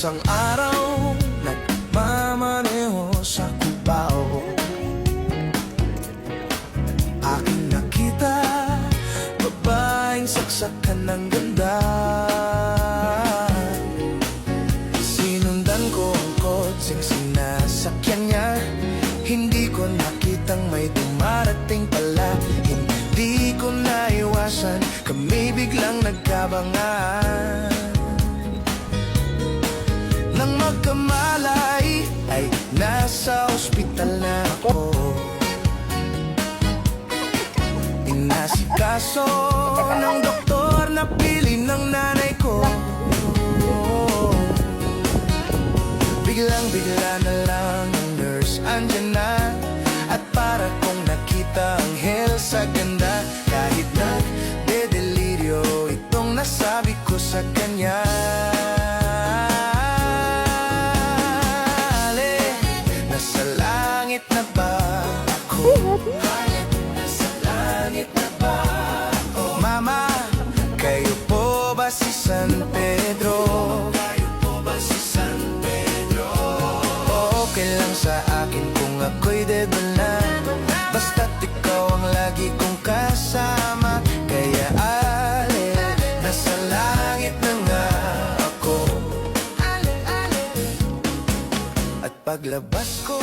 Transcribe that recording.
Isang araw, nagmamaneho sa Cubao, aking nakita, babaeng saksakan ng ganda. Sinundan ko ang kotseng sinasakyan niya, hindi ko nakitang may dumarating pala. Hindi ko naiwasan, kami biglang nagkabangan. Nang magkamalay ay nasa ospital na ako. Inasikaso ng doktor na pili ng nanay ko. Biglang-bigla na lang ang nurse andyan na, at para kong nakita ang hell sa ganda. Kahit na de-delirio itong nasabi ko sa kanya. Nasa langit na ba ako? Nasa langit na ba ako? Mama, kayo po ba si San Pedro? Kayo po ba si San Pedro? Okay lang sa akin kung ako'y dedo na, basta't ikaw ang lagi kong kasama. Kaya ale, nasa langit na nga ako. At paglabas ko